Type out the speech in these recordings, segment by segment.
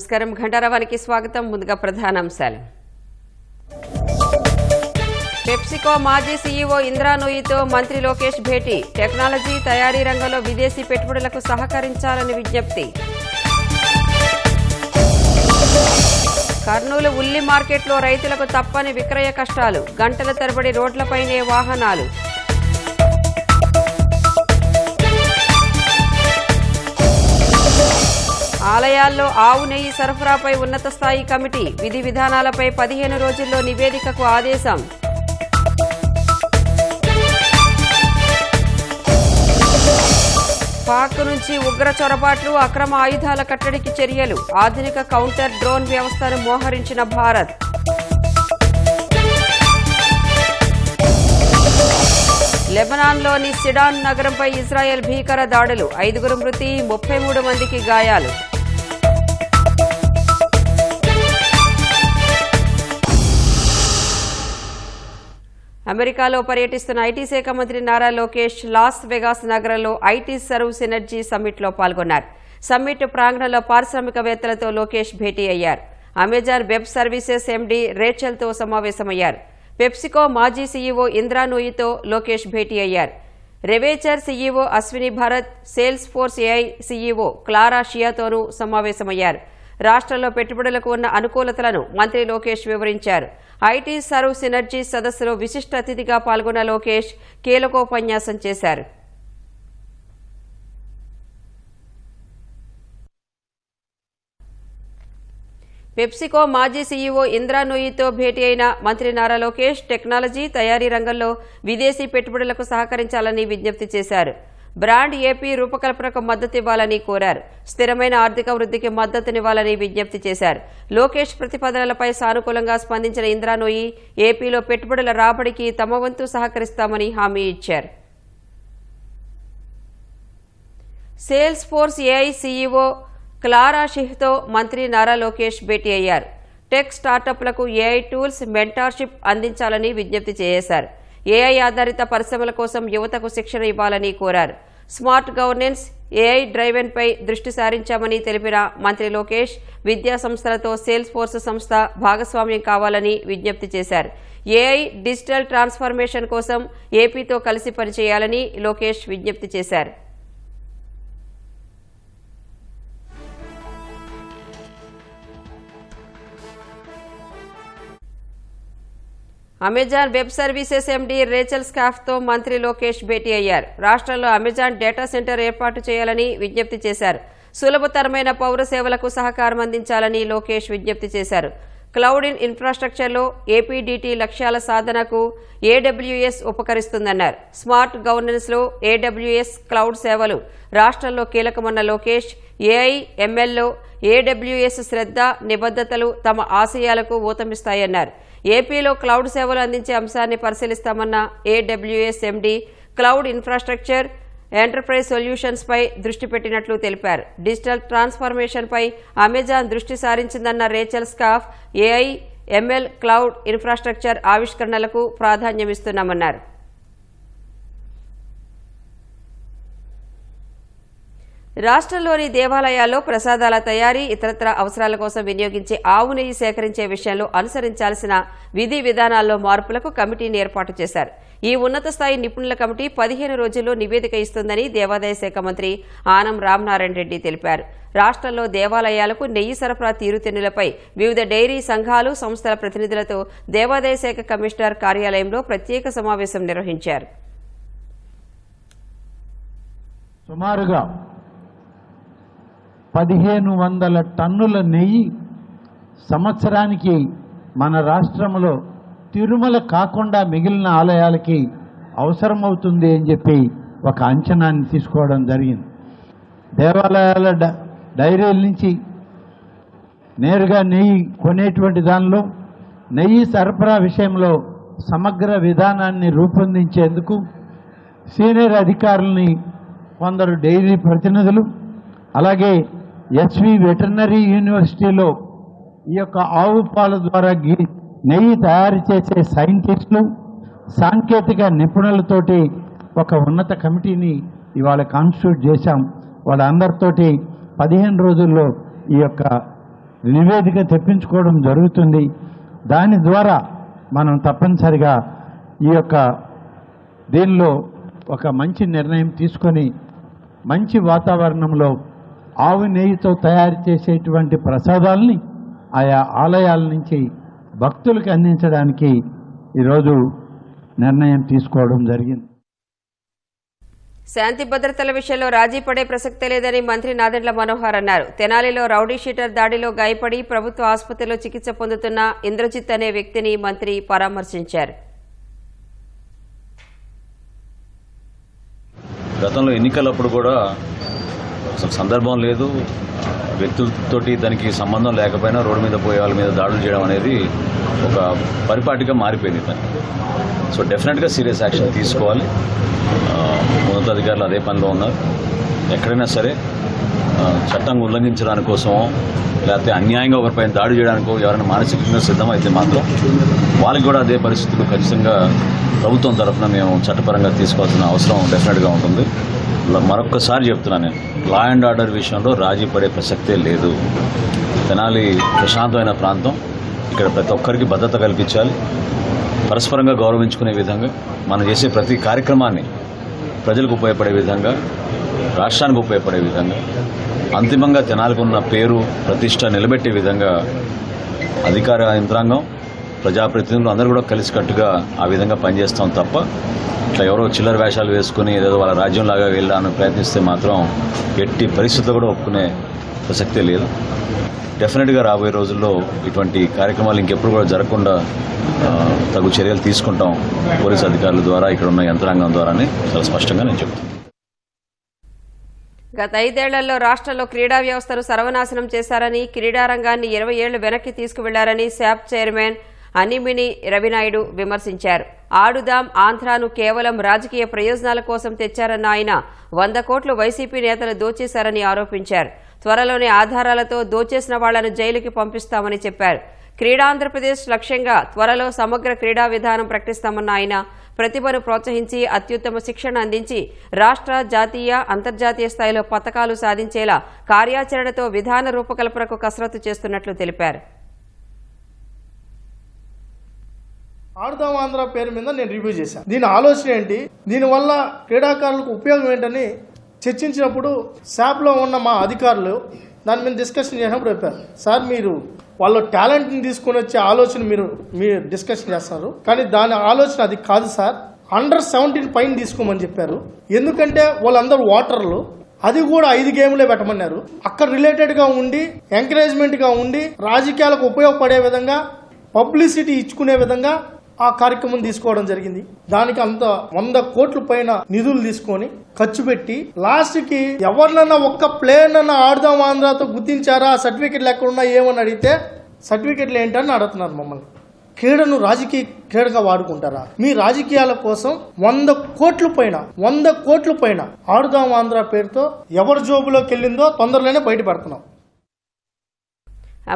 నమస్కారం. ఘంటారావానికి స్వాగతం. ముందుగా ప్రధానాంశాలు. పెప్సికో మాజీ సీఈఓ ఇంద్రా నూయితో మంత్రి లోకేష్ భేటీ. టెక్నాలజీ తయారీ రంగంలో విదేశీ పెట్టుబడులకు సహకరించాలని విజ్ఞప్తి. కర్నూలు ఉల్లి మార్కెట్లో రైతులకు తప్పని విక్రయ కష్టాలు. గంటల తరబడి రోడ్లపైనే వాహనాలు. ఆలయాల్లో ఆవు నెయ్యి సరఫరాపై ఉన్నత స్థాయి కమిటీ. విధి విధానాలపై 15 రోజుల్లో నివేదికకు ఆదేశం. పాక్ నుంచి ఉగ్ర చొరబాట్లు, అక్రమ ఆయుధాల కట్టడికి చర్యలు. ఆధునిక కౌంటర్ డ్రోన్ వ్యవస్థను మోహరించిన భారత్. లెబనాన్లోని సిడాన్ నగరంపై ఇజ్రాయెల్ భీకర దాడులు. 5 మృతి, 33 మందికి గాయాలు. అమెరికాలో పర్యటిస్తున్న ఐటీ శాఖ మంత్రి నారా లోకేష్ లాస్ వెగాస్ నగరంలో ఐటీ సర్వ్ సినర్జీ సమ్మిట్లో పాల్గొన్నారు. సమ్మిట్ ప్రాంగణంలో పారిశ్రామికవేత్తలతో లోకేష్ భేటీ అయ్యారు. అమెజాన్ వెబ్ సర్వీసెస్ ఎండీ రేచల్తో సమావేశమయ్యారు. పెప్సికో మాజీ సీఈఓ ఇంద్రా నూయితో లోకేష్ భేటీ అయ్యారు. Revature CEO Ashwini Bharat, Salesforce AI CEO Clara షియాతోనూ సమావేశమయ్యారు. రాష్ట్రంలో పెట్టుబడులకు ఉన్న అనుకూలతలను మంత్రి లోకేష్ వివరించారు. ఐటీ సర్వ్ సినర్జీ సదస్సులో విశిష్ట అతిథిగా పాల్గొన్న లోకేష్ కీలకోపన్యాసం చేశారు. పెప్సికో మాజీ సీఈఓ ఇంద్రా నూయితో భేటీ అయిన మంత్రి నారా లోకేష్ టెక్నాలజీ తయారీ రంగంలో విదేశీ పెట్టుబడులకు సహకరించాలని విజ్ఞప్తి చేశారు. బ్రాండ్ ఏపీ రూపకల్పనకు మద్దతివ్వాలని కోరారు. స్థిరమైన ఆర్థిక వృద్ధికి మద్దతునివ్వాలని విజ్ఞప్తి చేశారు. లోకేష్ ప్రతిపాదనలపై సానుకూలంగా స్పందించిన ఇంద్రా నూయి ఏపీలో పెట్టుబడుల రాబడికి తమ వంతు సహకరిస్తామని హామీ ఇచ్చారు. Salesforce AI CEO Clara షిహ్తో మంత్రి నారా లోకేష్ భేటీ అయ్యారు. టెక్ స్టార్టప్లకు ఏఐ టూల్స్, మెంటార్షిప్ అందించాలని విజ్ఞప్తి చేశారు. ఏఐ ఆధారిత పరిశ్రమల కోసం యువతకు శిక్షణ ఇవ్వాలని కోరారు. స్మార్ట్ గవర్నెన్స్, ఏఐ డ్రైవెన్పై దృష్టి సారించామని తెలిపిన మంత్రి లోకేష్ విద్యా సంస్థలతో సేల్స్ ఫోర్స్ సంస్థ భాగస్వామ్యం కావాలని విజ్ఞప్తి చేశారు. ఏఐ డిజిటల్ ట్రాన్స్ఫర్మేషన్ కోసం ఏపీతో కలిసి పనిచేయాలని లోకేష్ విజ్ఞప్తి చేశారు. Amazon Web Services MD Rachel స్కాఫ్తో మంత్రి లోకేష్ భేటీ అయ్యారు. రాష్ట్రంలో అమెజాన్ డేటా సెంటర్ ఏర్పాటు చేయాలని విజ్ఞప్తి చేశారు. సులభతరమైన పౌర సేవలకు సహకారం అందించాలని లోకేష్ విజ్ఞప్తి చేశారు. క్లౌడ్ ఇన్ఫ్రాస్ట్రక్చర్లో ఏపీడీటీ లక్ష్యాల సాధనకు ఏడబ్ల్యూఎస్ ఉపకరిస్తుందన్నారు. స్మార్ట్ గవర్నెన్స్లో ఏడబ్ల్యూఎస్ క్లౌడ్ సేవలు రాష్ట్రంలో కీలకమన్న లోకేష్ ఏఐ, ఎంఎల్లో ఏడబ్ల్యూఎస్ శ్రద్ధ, నిబద్ధతలు తమ ఆశయాలకు ఊతమిస్తాయన్నారు. ఏపీలో క్లౌడ్ సేవలు అందించే అంశాన్ని పరిశీలిస్తామన్న AWS MD cloud infrastructure, enterprise సొల్యూషన్స్పై దృష్టి పెట్టినట్లు తెలిపారు. డిజిటల్ ట్రాన్స్ఫర్మేషన్పై అమెజాన్ దృష్టి సారించిందన్న Rachel Skaff AI, ML, cloud infrastructure ఆవిష్కరణలకు ప్రాధాన్యమిస్తున్నామన్నారు. రాష్ట్రంలోని దేవాలయాల్లో ప్రసాదాల తయారీ, ఇతరత్ర అవసరాల కోసం వినియోగించే ఆవు నెయ్యి సేకరించే విషయంలో అనుసరించాల్సిన విధి విధానాల్లో మార్పులకు కమిటీని ఏర్పాటు చేశారు. ఈ ఉన్నత స్థాయి నిపుణుల కమిటీ 15 రోజుల్లో నివేదిక ఇస్తుందని దేవాదాయ శాఖ మంత్రి ఆనం రామనారాయణ రెడ్డి తెలిపారు. రాష్ట్రంలో దేవాలయాలకు నెయ్యి సరఫరా తీరుతెన్నులపై వివిధ డైరీ సంఘాలు, సంస్థల ప్రతినిధులతో దేవాదాయ శాఖ కమిషనర్ కార్యాలయంలో ప్రత్యేక సమావేశం నిర్వహించారు. సుమారుగా 1500 టన్నుల నెయ్యి సంవత్సరానికి మన రాష్ట్రంలో తిరుమల కాకుండా మిగిలిన ఆలయాలకి అవసరమవుతుంది అని చెప్పి ఒక అంచనాన్ని తీసుకోవడం జరిగింది. దేవాలయాల డైరీల నుంచి నేరుగా నెయ్యి కొనేటువంటి దానిలో నెయ్యి సరఫరా విషయంలో సమగ్ర విధానాన్ని రూపొందించేందుకు సీనియర్ అధికారులని, కొందరు డైరీ ప్రతినిధులు, అలాగే ఎస్వి వెటర్నరీ యూనివర్సిటీలో ఈ యొక్క ఆవు పాల ద్వారా నెయ్యి తయారు చేసే సైంటిస్టులు, సాంకేతిక నిపుణులతోటి ఒక ఉన్నత కమిటీని ఇవాళ కాన్స్టిట్యూట్ చేశాం. వాళ్ళందరితోటి 15 రోజుల్లో ఈ యొక్క నివేదిక తెప్పించుకోవడం జరుగుతుంది. దాని ద్వారా మనం తప్పనిసరిగా ఈ యొక్క దీనిలో ఒక మంచి నిర్ణయం తీసుకొని మంచి వాతావరణంలో ఆవు నెయ్యితో తయారు చేసేటువంటి ప్రసాదాలని ఆయా ఆలయాల నుంచి భక్తులకు అందించడానికి ఈరోజు నిర్ణయం తీసుకోవడం జరిగింది. శాంతి భద్రతల విషయంలో రాజీ పడే ప్రసక్తే లేదని మంత్రి నాదెండ్ల మనోహర్ అన్నారు. తెనాలిలో రౌడీ షీటర్ దాడిలో గాయపడి ప్రభుత్వ ఆసుపత్రిలో చికిత్స పొందుతున్న ఇంద్రజిత్ అనే వ్యక్తిని మంత్రి పరామర్శించారు. గతంలో ఎన్నికలప్పుడు కూడా సందర్భం లేదు, వ్యక్తులతోటి దానికి సంబంధం లేకపోయినా రోడ్డు మీద పోయే వాళ్ళ మీద దాడులు చేయడం అనేది ఒక పరిపాటిగా మారిపోయింది దాన్ని. సో డెఫినెట్గా సీరియస్ యాక్షన్ తీసుకోవాలి. ఉన్నతాధికారులు అదే పనిలో ఉన్నారు. ఎక్కడైనా సరే చట్టం ఉల్లంఘించడానికి కోసమో లేకపోతే అన్యాయంగా ఒకరిపైన దాడి చేయడానికో ఎవరైనా మానసికంగా సిద్ధమైతే మాత్రం వాళ్ళకి కూడా అదే పరిస్థితులు ఖచ్చితంగా ప్రభుత్వం తరఫున మేము చట్టపరంగా తీసుకోవాల్సిన అవసరం డెఫినెట్గా ఉంటుంది. మరొక్కసారి చెప్తున్నాను, నేను లా అండ్ ఆర్డర్ విషయంలో రాజీ పడే ప్రసక్తే లేదు. తెనాలి ప్రశాంతమైన ప్రాంతం. ఇక్కడ ప్రతి ఒక్కరికి భద్రత కల్పించాలి. పరస్పరంగా గౌరవించుకునే విధంగా మనం చేసే ప్రతి కార్యక్రమాన్ని ప్రజలకు ఉపయోగపడే విధంగా, రాష్ట్రానికి ఉపయోగపడే విధంగా, అంతిమంగా తెనాలికి ఉన్న పేరు ప్రతిష్ట నిలబెట్టే విధంగా అధికార యంత్రాంగం, ప్రజాప్రతినిధులు అందరూ కూడా కలిసికట్టుగా ఆ విధంగా పనిచేస్తాం తప్ప ఇట్లా ఎవరో చిల్లర వేషాలు వేసుకుని ఏదో వాళ్ళ రాజ్యంలాగా వెళ్ళాలని ప్రయత్నిస్తే మాత్రం ఎట్టి పరిస్థితుల్లో కూడా ఒప్పుకునే ప్రసక్తే లేదు. డెఫినెట్గా రాబోయే రోజుల్లో ఇటువంటి కార్యక్రమాలు ఇంకెప్పుడు కూడా జరగకుండా తగు చర్యలు తీసుకుంటాం పోలీసు అధికారుల ద్వారా, ఇక్కడ ఉన్న యంత్రాంగం ద్వారానే చాలా స్పష్టంగా నేను చెప్తాను. గత 5 ఏళ్లలో రాష్ట్రంలో క్రీడా వ్యవస్థను సర్వనాశనం చేశారని, క్రీడారంగాన్ని 20 ఏళ్లు వెనక్కి తీసుకువెళ్లారని శాప్ చైర్మన్ అనిమిని రవినాయుడు విమర్శించారు. ఆడుదాం ఆంధ్రాను కేవలం రాజకీయ ప్రయోజనాల కోసం తెచ్చారన్న ఆయన 100 కోట్లు వైసీపీ నేతలు దోచేశారని ఆరోపించారు. త్వరలోనే ఆధారాలతో దోచేసిన వాళ్లను జైలుకి పంపిస్తామని చెప్పారు. క్రీడాంధ్రప్రదేశ్ లక్ష్యంగా త్వరలో సమగ్ర క్రీడా విధానం ప్రకటిస్తామన్న ఆయన ప్రతిభను ప్రోత్సహించి అత్యుత్తమ శిక్షణ అందించి రాష్ట్ర, జాతీయ, అంతర్జాతీయ స్థాయిలో పతకాలు సాధించేలా కార్యాచరణతో విధాన రూపకల్పనకు కసరత్తు చేస్తున్నట్లు తెలిపారు. ఆడుదాం ఆంధ్ర పేరు మీద నేను రివ్యూ చేశాను. దీని ఆలోచన ఏంటి, దీనివల్ల క్రీడాకారులకు ఉపయోగం ఏంటని చర్చించినప్పుడు శాప్లో ఉన్న మా అధికారులు దాని మీద డిస్కషన్ చేసినప్పుడు చెప్పారు, సార్ మీరు వాళ్ళ టాలెంట్ని తీసుకొని వచ్చే ఆలోచన మీరు డిస్కషన్ చేస్తారు, కానీ దాని ఆలోచన అది కాదు సార్, అండర్-17 పైన తీసుకోమని చెప్పారు. ఎందుకంటే వాళ్ళందరూ ఓటర్లు, అది కూడా 5 గేమ్లే పెట్టమన్నారు. అక్కడ రిలేటెడ్గా ఉండి, ఎంకరేజ్మెంట్గా ఉండి, రాజకీయాలకు ఉపయోగపడే విధంగా, పబ్లిసిటీ ఇచ్చుకునే విధంగా ఆ కార్యక్రమం తీసుకోవడం జరిగింది. దానికి అంత 100 కోట్ల పైన నిధులు తీసుకొని ఖర్చు పెట్టి లాస్ట్కి ఎవరినన్నా ఒక్క ప్లేయర్ అన్నా ఆడుదాం ఆంధ్రాతో గుర్తించారా, సర్టిఫికెట్లు ఎక్కడున్నా ఏమని అడిగితే సర్టిఫికెట్లు ఏంటని అడుగుతున్నారు మమ్మల్ని. క్రీడను రాజకీయ క్రీడగా వాడుకుంటారా? మీ రాజకీయాల కోసం 100 కోట్ల పైన ఆడుదాం ఆంధ్ర పేరుతో ఎవరి జోబులోకి వెళ్ళిందో తొందరలోనే బయటపడుతున్నాం.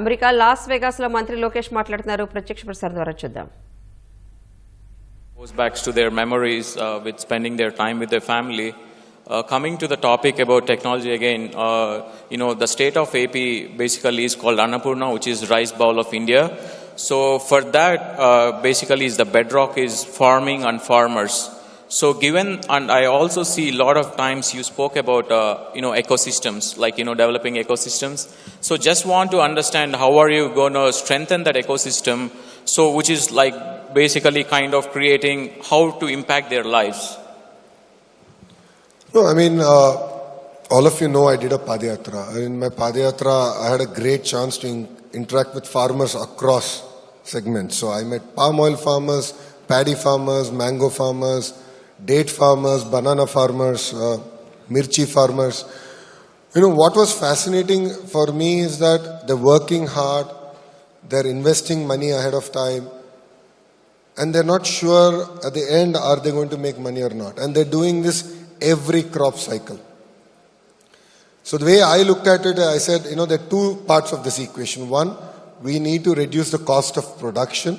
అమెరికా లాస్ వెగాస్ లో మంత్రి లోకేష్ మాట్లాడుతున్నారు. ప్రత్యక్ష ప్రసారం ద్వారా చూద్దాం. Goes back to their memories with spending their time with their family. Coming to the topic about technology again, the state of AP basically is called Annapurna, which is rice bowl of India. So for that, basically is the bedrock is farming and farmers. So given, and I also see a lot of times you spoke about, ecosystems, like, developing ecosystems. So just want to understand how are you going to strengthen that ecosystem? So which is like basically kind of creating how to impact their lives. No, I mean, all of you know I did a Padayatra. In my Padayatra, I had a great chance to interact with farmers across segments. So I met palm oil farmers, paddy farmers, mango farmers, date farmers, banana farmers, mirchi farmers. What was fascinating for me is that they're working hard, they're investing money ahead of time, and they're not sure at the end are they going to make money or not. And they're doing this every crop cycle. So the way I looked at it, I said, there are 2 parts of this equation. 1, we need to reduce the cost of production.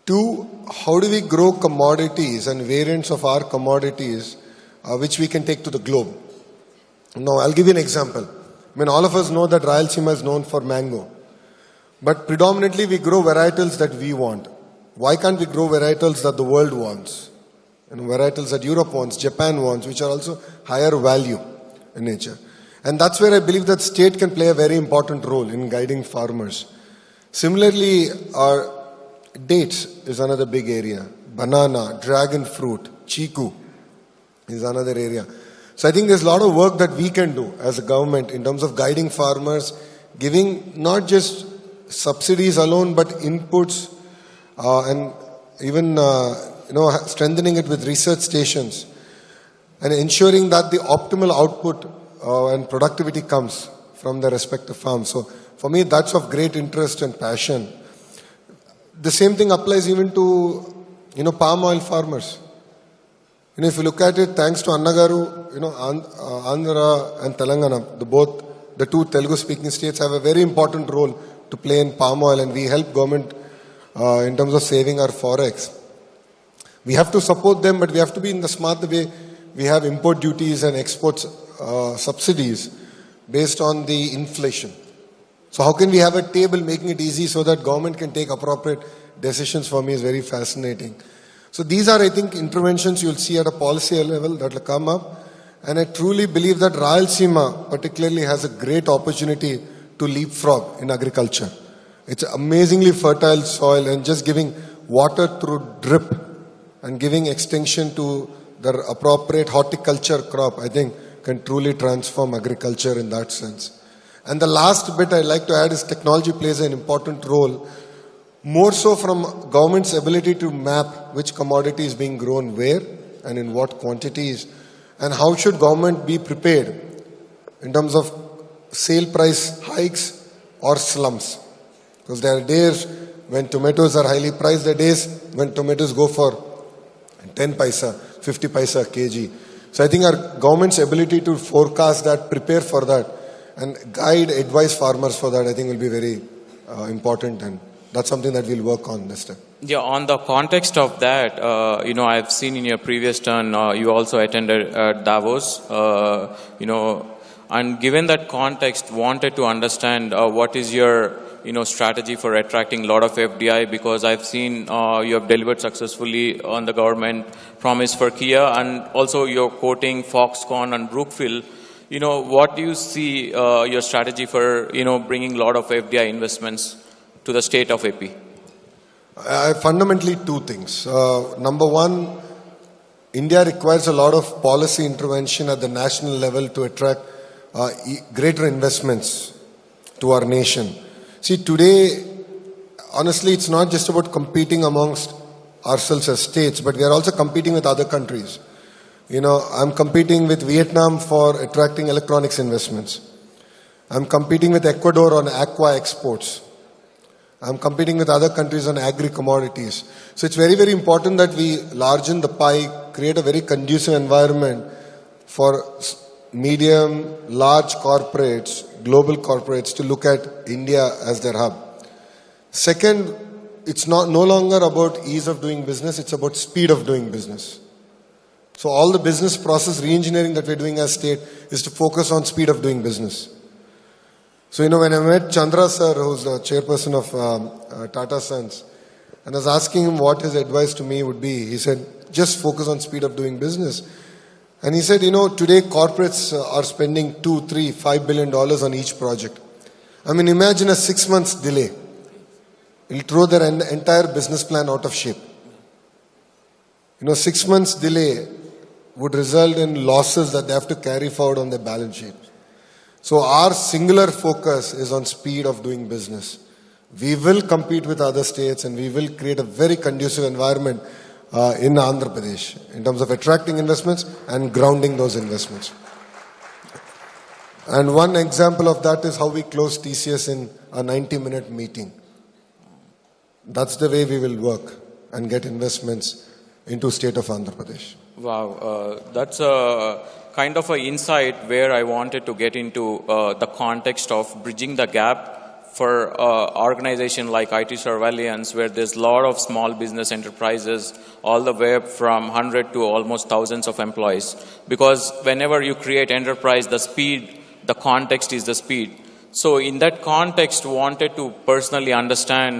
2, how do we grow commodities and variants of our commodities which we can take to the globe. Now, I'll give you an example. I mean, all of us know that Rayalaseema is known for mango. But predominantly we grow varietals that we want. Why can't we grow varietals that the world wants? Varietals that Europe wants, Japan wants, which are also higher value in nature. And that's where I believe that state can play a very important role in guiding farmers. Similarly, our dates is another big area. Banana, dragon fruit, chiku is another area. So I think there's a lot of work that we can do as a government in terms of guiding farmers, giving not just subsidies alone, but inputs and even strengthening it with research stations and ensuring that the optimal output and productivity comes from the respective farms. So for me, that's of great interest and passion. The same thing applies even to, palm oil farmers. If you look at it, thanks to Annagaru, Andhra and Telangana, the two Telugu-speaking states have a very important role to play in palm oil, and we help government in terms of saving our forex. We have to support them, but we have to be in the smart way. We have import duties and exports subsidies based on the inflation. So how can we have a table making it easy so that government can take appropriate decisions? For me is very fascinating. So these are, I think, interventions you'll see at a policy level that will come up. And I truly believe that Rayalaseema particularly has a great opportunity to leapfrog in agriculture. It's an amazingly fertile soil, and just giving water through drip and giving extension to the appropriate horticulture crop, I think, can truly transform agriculture in that sense. And the last bit I'd like to add is technology plays an important role, more so from government's ability to map which commodity is being grown where and in what quantities, and how should government be prepared in terms of sale price hikes or slumps. Because there are days when tomatoes are highly priced, there are days when tomatoes go for 10 paisa, 50 paisa kg. So I think our government's ability to forecast that, prepare for that, and guide, advise farmers for that, I think will be very important, and that's something that we'll work on this time. Yeah, on the context of that, I've seen in your previous turn, you also attended Davos, and given that context, wanted to understand what is your strategy for attracting a lot of FDI, because I've seen you have delivered successfully on the government promise for Kia, and also you're quoting Foxconn and Brookfield. What do you see your strategy for, bringing a lot of FDI investments to the state of AP? Fundamentally, two things. Number one, India requires a lot of policy intervention at the national level to attract greater investments to our nation. See, today, honestly, it's not just about competing amongst ourselves as states, but we are also competing with other countries. I'm competing with Vietnam for attracting electronics investments. I'm competing with Ecuador on aqua exports. I'm competing with other countries on agri-commodities. So it's very, very important that we largen the pie, create a very conducive environment for medium, large corporates, global corporates to look at India as their hub. Second, it's no longer about ease of doing business, it's about speed of doing business. So all the business process re-engineering that we're doing as state is to focus on speed of doing business. So, when I met Chandra sir, who's the chairperson of Tata Sons, and I was asking him what his advice to me would be, he said, just focus on speed of doing business. And he said, today corporates are spending $2, $3, $5 billion on each project. I mean, imagine a 6 months delay. It'll throw their entire business plan out of shape. 6 months delay would result in losses that they have to carry forward on their balance sheet. So our singular focus is on speed of doing business. We will compete with other states, and we will create a very conducive environment in Andhra Pradesh in terms of attracting investments and grounding those investments. And one example of that is how we closed TCS in a 90-minute meeting. That's the way we will work and get investments into state of Andhra Pradesh. Wow, that's a kind of an insight where I wanted to get into the context of bridging the gap for organization like IT Surveillance, where there's a lot of small business enterprises, all the way up from 100 to almost thousands of employees. Because whenever you create enterprise, the speed, the context is the speed. So in that context, wanted to personally understand,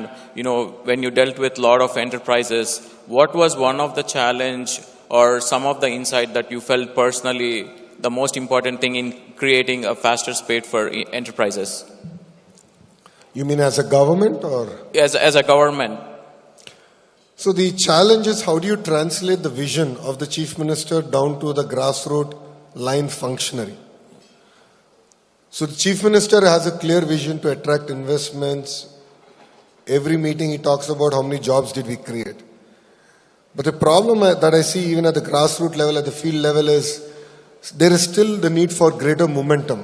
when you dealt with a lot of enterprises, what was one of the challenge or some of the insight that you felt personally the most important thing in creating a faster speed for enterprises? You mean as a government or? As a government. So the challenge is, how do you translate the vision of the Chief Minister down to the grassroots line functionary? So the Chief Minister has a clear vision to attract investments. Every meeting he talks about how many jobs did we create. But the problem that I see even at the grassroots level, at the field level, is there is still the need for greater momentum.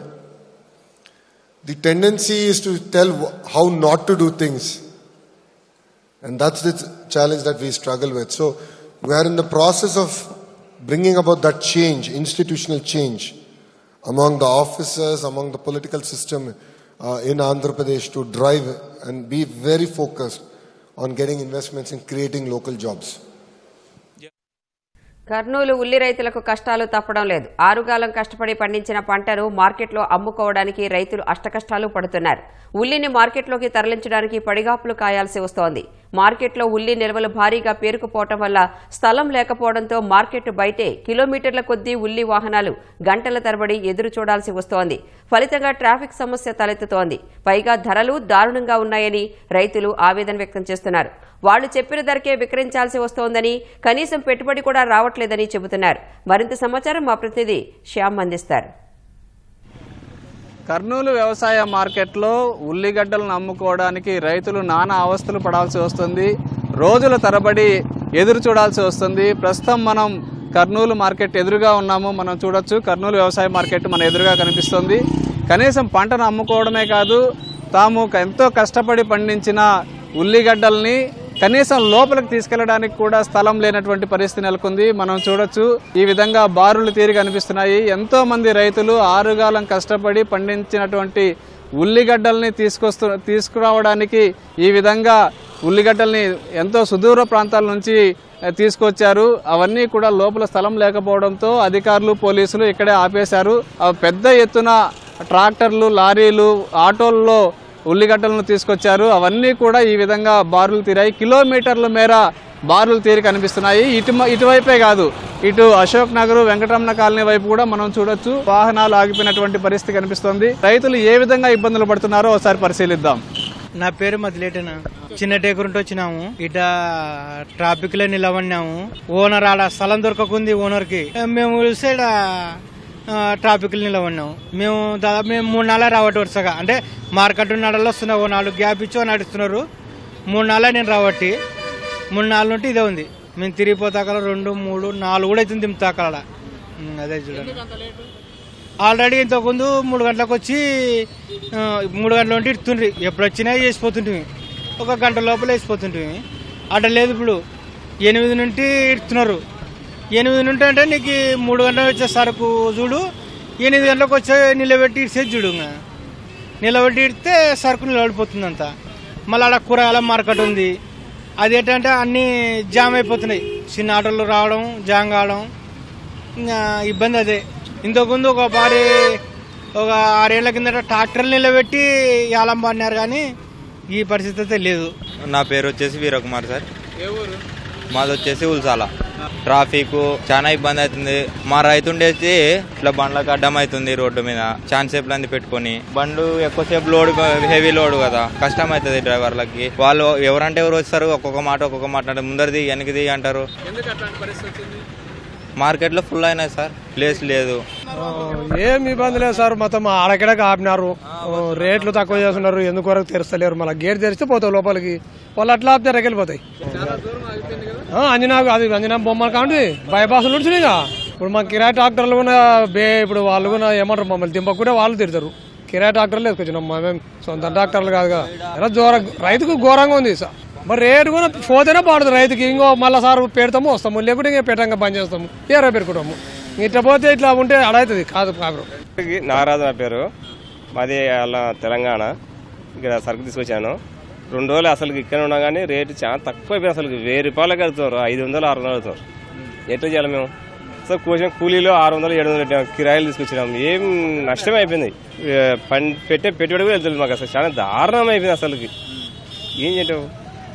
The tendency is to tell how not to do things. And that's the challenge that we struggle with. So we are in the process of bringing about that change, institutional change, among the officers, among the political system in Andhra Pradesh to drive and be very focused on getting investments and creating local jobs. Kurnool ఉల్లి రైతులకు కష్టాలు తప్పడం లేదు. ఆరుగాలం కష్టపడి పండించిన పంటను మార్కెట్లో అమ్ముకోవడానికి రైతులు అష్టకష్టాలు పడుతున్నారు. ఉల్లిని మార్కెట్లోకి తరలించడానికి పడిగాపులు కాయాల్సి వస్తోంది. మార్కెట్లో ఉల్లి నిల్వలు భారీగా పేరుకుపోవటం వల్ల స్థలం లేకపోవడంతో మార్కెట్ బయటే కిలోమీటర్ల కొద్దీ ఉల్లి వాహనాలు గంటల తరబడి ఎదురు చూడాల్సి వస్తోంది. ఫలితంగా ట్రాఫిక్ సమస్య తలెత్తుతోంది. పైగా ధరలు దారుణంగా ఉన్నాయని రైతులు ఆవేదన వ్యక్తం చేస్తున్నారు. వాళ్లు చెప్పిన ధరకే విక్రయించాల్సి వస్తోందని, కనీసం పెట్టుబడి కూడా రావట్లేదని చెబుతున్నారు. మరింత సమాచారం మా ప్రతినిధి శ్యామ్ అందిస్తారు. కర్నూలు వ్యవసాయ మార్కెట్లో ఉల్లిగడ్డలను అమ్ముకోవడానికి రైతులు నానా అవస్థలు పడాల్సి వస్తుంది. రోజుల తరబడి ఎదురు చూడాల్సి వస్తుంది. ప్రస్తుతం మనం కర్నూలు మార్కెట్ ఎదురుగా ఉన్నాము. మనం చూడొచ్చు, కర్నూలు వ్యవసాయ మార్కెట్ మన ఎదురుగా కనిపిస్తుంది. కనీసం పంటను అమ్ముకోవడమే కాదు, తాము ఎంతో కష్టపడి పండించిన ఉల్లిగడ్డల్ని కనీసం లోపలికి తీసుకెళ్లడానికి కూడా స్థలం లేనటువంటి పరిస్థితి నెలకొంది. మనం చూడొచ్చు, ఈ విధంగా బారులు తీరి కనిపిస్తున్నాయి. ఎంతో మంది రైతులు ఆరుగాలం కష్టపడి పండించినటువంటి ఉల్లిగడ్డల్ని తీసుకురావడానికి ఈ విధంగా ఉల్లిగడ్డల్ని ఎంతో సుదూర ప్రాంతాల నుంచి తీసుకొచ్చారు. అవన్నీ కూడా లోపల స్థలం లేకపోవడంతో అధికారులు, పోలీసులు ఇక్కడే ఆపేశారు. పెద్ద ఎత్తున ట్రాక్టర్లు, లారీలు, ఆటోల్లో ఉల్లిగడ్డలను తీసుకొచ్చారు. అవన్నీ కూడా ఈ విధంగా బారులు తీరాయి. కిలోమీటర్ల మేర బారులు తీరి కనిపిస్తున్నాయి. ఇటువైపే కాదు, ఇటు అశోక్ నగర్, వెంకటరమణ కాలనీ వైపు కూడా మనం చూడొచ్చు, వాహనాలు ఆగిపోయినటువంటి పరిస్థితి కనిపిస్తోంది. రైతులు ఏ విధంగా ఇబ్బందులు పడుతున్నారో ఒకసారి పరిశీలిద్దాం. నా పేరు మదిలేటనా. చిన్న టేకురుంటూ వచ్చినాము. ఇట ట్రాఫిక్ లో నిలబడినాము. ఓనర్ ఆడ స్థలం దొరకకుంది ఓనర్ కి. మేము సైడ్ ట్రాఫిక్ నిలబడినాము. మేము దాదాపు 3 నెలలు రావట్టి వరుసగా, అంటే మార్కెట్ నడలో వస్తున్నావు, 4 గ్యాప్ ఇచ్చో నడుస్తున్నారు. 3 నెలలు నేను రావట్టి 3 నెలల నుండి ఇదే ఉంది. మేము తిరిగిపోతాకల 2, 3, 4 కూడా అవుతుంది దింపుతాకల. అదే చూడండి, ఆల్రెడీ ఇంతకుముందు 3 గంటలకు వచ్చి 3 గంటల నుండి ఇస్తుండ్రి. ఎప్పుడు వచ్చినా వేసిపోతుంటివి, 1 గంట లోపల వేసిపోతుంటివి. అట్లా లేదు, ఇప్పుడు 8 నుండి ఇస్తున్నారు. 8 నుండి అంటే నీకు 3 గంటలకు వచ్చే సరుకు చూడు, 8 గంటలకు వచ్చే నిలబెట్టి ఇచ్చేది చూడు. నిలబెట్టి ఇడితే సరుకు నిలబడిపోతుంది అంతా. మళ్ళీ ఆడ కూరగాయల మార్కెట్ ఉంది. అదేంటంటే అన్నీ జామ్ అయిపోతున్నాయి. చిన్న ఆటోలు రావడం, జామ్ కావడం, ఇంకా ఇబ్బంది అదే. ఇంతకుముందు ఒక 6 ఏళ్ల కిందట ట్రాక్టర్లు నిలబెట్టి యాలం పడినారు, కానీ ఈ పరిస్థితి అయితే లేదు. నా పేరు వచ్చేసి వీరకుమార్ సార్. మాది వచ్చేసి ఉల్సాల. ట్రాఫిక్ చాలా ఇబ్బంది అవుతుంది. మా రైతు ఉండేసి ఇట్లా బండ్లకు అడ్డం అవుతుంది రోడ్డు మీద. ఛాన్స్ సేపు లంది పెట్టుకుని బండ్లు ఎక్కువసేపు లోడ్, హెవీ లోడ్ కదా, కష్టం అవుతుంది డ్రైవర్లకి. వాళ్ళు ఎవరంటే ఎవరు వస్తారు, ఒక్కొక్క మాట అంటే ముందరిది వెనకది అంటారు. మార్కెట్లో ఫుల్ అయినాయి సార్, ప్లేస్ లేదు. ఏం ఇబ్బంది లేదు సార్. మొత్తం ఆడకెడక ఆపినారు, రేట్లు తక్కువ చేస్తున్నారు. ఎందుకొరకు తెరుస్తలేరు. మళ్ళీ గేట్ తెరిస్తే పోతావు లోపలికి, వాళ్ళు అట్లా ఆపితే రెక్కలిపోతాయి. అంజనా బొమ్మలు కాబట్టి బైపాసులు ఉంటున్నాయిగా. ఇప్పుడు మా కిరాయి ట్రాక్టర్లు కూడా ఇప్పుడు వాళ్ళు కూడా ఏమంటారు, మమ్మల్ని దింపకుండా వాళ్ళు తిడతారు. కిరాయి ట్రాక్టర్లు వేసుకొచ్చినాం, మేము సొంత ట్రాక్టర్లు కాదుగా. రైతుకు ఘోరంగా ఉంది సార్. మరి రేటు కూడా పోతేనే పాడుతుంది రైతుకి. ఇంకో మళ్ళీ సార్ పెడతాము, వస్తాము, లేకుంటే ఇంకా పెట్టంగా బంద్ చేస్తాము, ఏరో పెట్టుకుంటాము. ఇట్లా పోతే ఇట్లా ఉంటే అడవుతుంది కాదు. నాగరాజు నా పేరు, మాది అలా తెలంగాణ. ఇక్కడ సరుకు తీసుకొచ్చాను. 2 రోజులు అసలు ఇక్కడ ఉన్నా కానీ రేటు చాలా తక్కువ అయిపోయింది. అసలు 1000 రూపాయలకి అడుగుతారు, 500, 600 అడుగుతారు. ఎట్లా చేయాలి మేము? సార్ కోసిన కూలీలో 600-700 పెట్టాం, కిరాయిలు తీసుకొచ్చినాం. ఏం నష్టం అయిపోయింది. పెట్టే పెట్టుబడి కూడా వెళ్తుంది మాకు. అసలు చాలా దారుణం అయిపోయింది. అసలుకి ఏం చేయంటావు,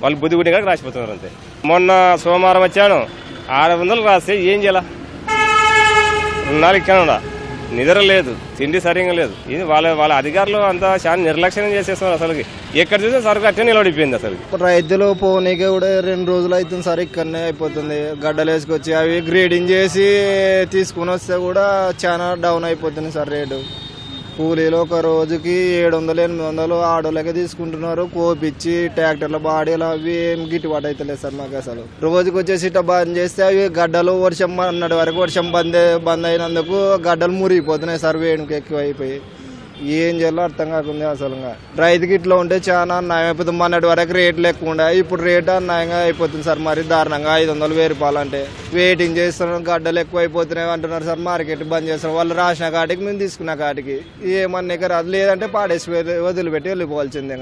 వాళ్ళు బుద్ధి గుడ్డి కాక రాసిపోతున్నారు అంతే. మొన్న సోమవారం వచ్చాను, 600 రాస్తే ఏం చేయాల? 2 నాలుగు ఇక్కడ నిద్ర లేదు, తిండి సరిగ్గా లేదు. ఇది వాళ్ళ అధికారులు అంతా చాలా నిర్లక్ష్యం చేసేస్తున్నారు. అసలుకి ఎక్కడ చూస్తే సరుకు అట్టే నిలబడిపోయింది. అసలు రైతులు పోనీకే కూడా 2 రోజులు అవుతుంది సార్, ఇక్కడనే అయిపోతుంది. గడ్డలు వేసుకొచ్చి అవి గ్రేడింగ్ చేసి తీసుకుని వస్తే కూడా చాలా డౌన్ అయిపోతుంది సార్ రేటు. కూలీలు ఒక రోజుకి 700-800 ఆడోళ్ళకే తీసుకుంటున్నారు. కోపిచ్చి ట్రాక్టర్ల బాడీలు అవి ఏం గిట్టుబాటు అవుతలేదు సార్ మాకు. అసలు రోజుకి వచ్చేసి ఇట్లా బంద్ చేస్తే అవి గడ్డలు వర్షం అన్నటి వరకు వర్షం బంద్ అయినందుకు గడ్డలు మురిగిపోతున్నాయి సార్, వేడికి ఎక్కువ అయిపోయి. ఏం చేయాలో అర్థం కాకుండా అసలు రైతుకి ఇట్లా ఉంటే చాలా అన్యాయం అయిపోతుంది. మొన్నటి వరకు రేట్లు ఎక్కువ ఉండే, ఇప్పుడు రేటు అన్యాయంగా అయిపోతుంది సార్. మరి దారుణంగా 500-1000 రూపాయలు అంటే వెయిటింగ్ చేస్తున్నాం. గడ్డలు ఎక్కువ అయిపోతున్నాయి అంటున్నారు సార్. మార్కెట్ బంద్ చేస్తున్నారు. వాళ్ళు రాసిన కాటికి మేము తీసుకున్న కాటికి ఏమన్నా రాదు, లేదంటే పాడేసి వదిలిపెట్టి వెళ్ళిపోవాల్సిందే.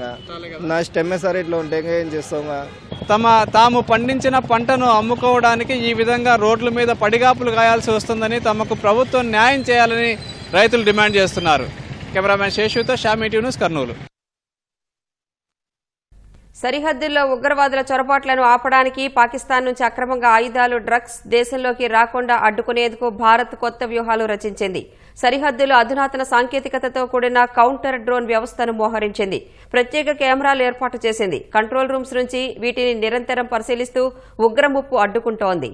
నష్టమే సార్ ఇట్లా ఉంటే. ఏం చేస్తాం? తాము పండించిన పంటను అమ్ముకోవడానికి ఈ విధంగా రోడ్ల మీద పడిగాపులు గాయాల్సి వస్తుందని తమకు ప్రభుత్వం న్యాయం చేయాలని రైతులు డిమాండ్ చేస్తున్నారు. కెమెరామెన్ శేషుతో షామీ టీవీ న్యూస్, కర్నూలు. సరిహద్దుల్లో ఉగ్రవాదుల చొరబాట్లను ఆపడానికి పాకిస్తాన్ నుంచి అక్రమంగా ఆయుధాలు, డ్రగ్స్ దేశంలోకి రాకుండా అడ్డుకునేందుకు భారత్ కొత్త వ్యూహాలు రచించింది. సరిహద్దులో అధునాతన సాంకేతికతతో కూడిన కౌంటర్ డ్రోన్ వ్యవస్థను మోహరించింది. ప్రత్యేక కెమెరాలు ఏర్పాటు చేసింది. కంట్రోల్ రూమ్స్ నుంచి వీటిని నిరంతరం పరిశీలిస్తూ ఉగ్రముప్పు అడ్డుకుంటోంది.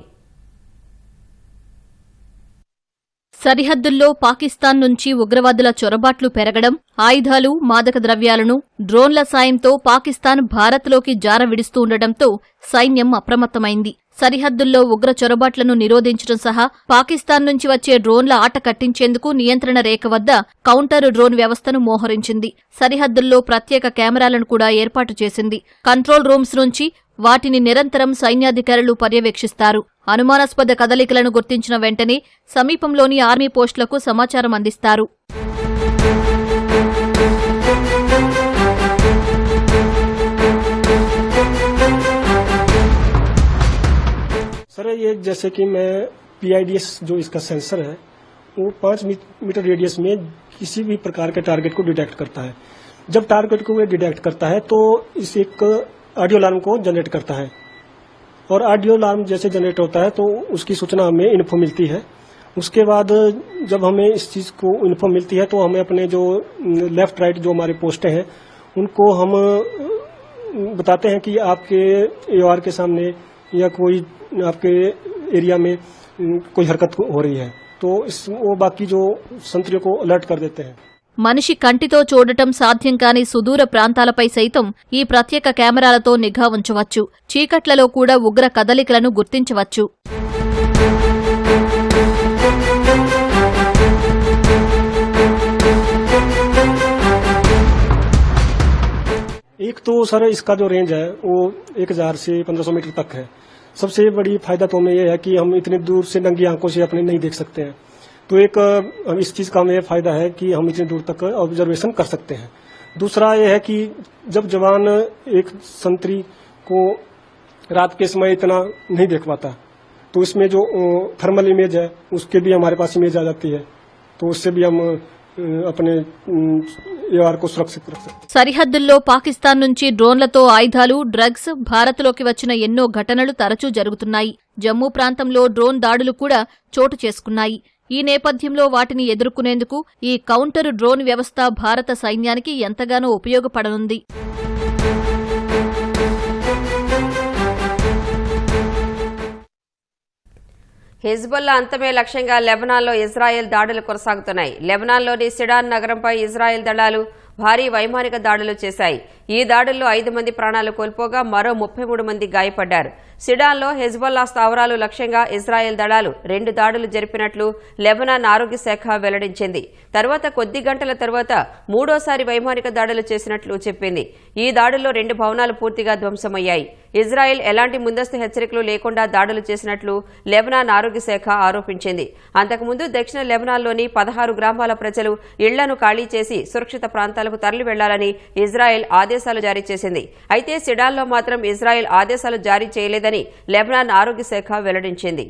సరిహద్దుల్లో పాకిస్తాన్ నుంచి ఉగ్రవాదుల చొరబాట్లు పెరగడం, ఆయుధాలు, మాదక ద్రవ్యాలను డ్రోన్ల సాయంతో పాకిస్తాన్ భారత్లోకి జార విడుస్తూ ఉండటంతో సైన్యం అప్రమత్తమైంది. సరిహద్దుల్లో ఉగ్ర చొరబాట్లను నిరోధించడం సహా పాకిస్తాన్ నుంచి వచ్చే డ్రోన్ల ఆట కట్టించేందుకు నియంత్రణ రేఖ వద్ద కౌంటర్ డ్రోన్ వ్యవస్థను మోహరించింది. సరిహద్దుల్లో ప్రత్యేక కెమెరాలను కూడా ఏర్పాటు చేసింది. కంట్రోల్ రూమ్స్ నుంచి వాటిని నిరంతరం సైన్యాధికారులు పర్యవేక్షిస్తారు. అనుమానాస్పద కదలికలను గుర్తించిన వెంటనే సమీపంలోని ఆర్మీ పోస్టులకు సమాచారం అందిస్తారు. सर ये जैसे कि मैं PIDS जो इसका सेंसर है वो 5 मीटर रेडियस में किसी भी प्रकार के टारगेट को डिटेक्ट करता है. जब टारगेट को ये डिटेक्ट करता है तो इस एक ऑडियो अलार्म को जनरेट करता है और ऑडियो अलार्म जैसे जनरेट होता है तो उसकी सूचना हमें इन्फो मिलती है. उसके बाद जब हमें इस चीज को इन्फो मिलती है तो हमें अपने जो लेफ्ट राइट जो हमारे पोस्टें हैं उनको हम बताते हैं कि आपके AOR के सामने या कोई आपके एरिया में कोई हरकत हो रही है, तो वो बाकी जो संतरियों को अलर्ट कर देते हैं. మనిషి కంటితో చూడటం సాధ్యం కాని సుదూర ప్రాంతాలపై సైతం ఈ ప్రత్యేక కెమెరాలతో నిఘా ఉంచవచ్చు. చీకట్లలో కూడా ఉగ్ర కదలికలను గుర్తించవచ్చు. एक तो सर इसका जो रेंज है वो 1000 से 1500 मीटर तक है. सबसे बड़ी फायदा तो हमें ये है कि हम इतनी दूर से नंगी आंखों से अपने नहीं देख सकते हैं. तो एक इस चीज का हमें फायदा है कि हम इतनी दूर तक ऑब्जर्वेशन कर सकते हैं. दूसरा ये है कि जब जवान एक संतरी को रात के समय इतना नहीं देख पाता तो इसमें जो थर्मल इमेज है उसके भी हमारे पास इमेज आ जाती है, तो उससे भी हम अपने AOR को सुरक्षित रख सकते. సరిహద్దుల్లో పాకిస్తాన్ నుంచి డ్రోన్లతో ఆయుధాలు, డ్రగ్స్ భారత్లోకి వచ్చిన ఎన్నో ఘటనలు తరచూ జరుగుతున్నాయి. జమ్మూ ప్రాంతంలో డ్రోన్ దాడులు కూడా చోటు చేసుకున్నాయి. ఈ నేపథ్యంలో వాటిని ఎదుర్కొనేందుకు ఈ కౌంటర్ డ్రోన్ వ్యవస్థ భారత సైన్యానికి ఎంతగానో ఉపయోగపడనుంది. హిజ్బుల్లా అంతమే లక్ష్యంగా లెబనాన్లో ఇజ్రాయెల్ దాడులు కొనసాగుతున్నాయి. లెబనాన్లోని సిడాన్ నగరంపై ఇజ్రాయెల్ దళాలు భారీ వైమానిక దాడులు చేశాయి. ఈ దాడుల్లో 5 మంది ప్రాణాలు కోల్పోగా మరో 33 మంది గాయపడ్డారు. సిడాన్లో హెజ్బుల్లా స్థావరాలు లక్ష్యంగా ఇజ్రాయెల్ దళాలు 2 దాడులు జరిపినట్లు లెబనాన్ ఆరోగ్య శాఖ వెల్లడించింది. తర్వాత కొద్ది గంటల తర్వాత మూడోసారి వైమానిక దాడులు చేసినట్లు చెప్పింది. ఈ దాడుల్లో 2 భవనాలు పూర్తిగా ధ్వంసమయ్యాయి. ఇజ్రాయెల్ ఎలాంటి ముందస్తు హెచ్చరికలు లేకుండా దాడులు చేసినట్లు లెబనాన్ ఆరోగ్య శాఖ ఆరోపించింది. అంతకుముందు దక్షిణ లెబనాన్లోని 16 గ్రామాల ప్రజలు ఇళ్లను ఖాళీ చేసి సురక్షిత ప్రాంతాలకు తరలి వెళ్లాలని ఇజ్రాయెల్ ఆదేశాలు జారీ చేసింది. అయితే సిడాన్లో మాత్రం ఇజ్రాయెల్ ఆదేశాలు జారీ చేయలేదని లెబనాన్ ఆరోగ్య శాఖ వెల్లడించింది.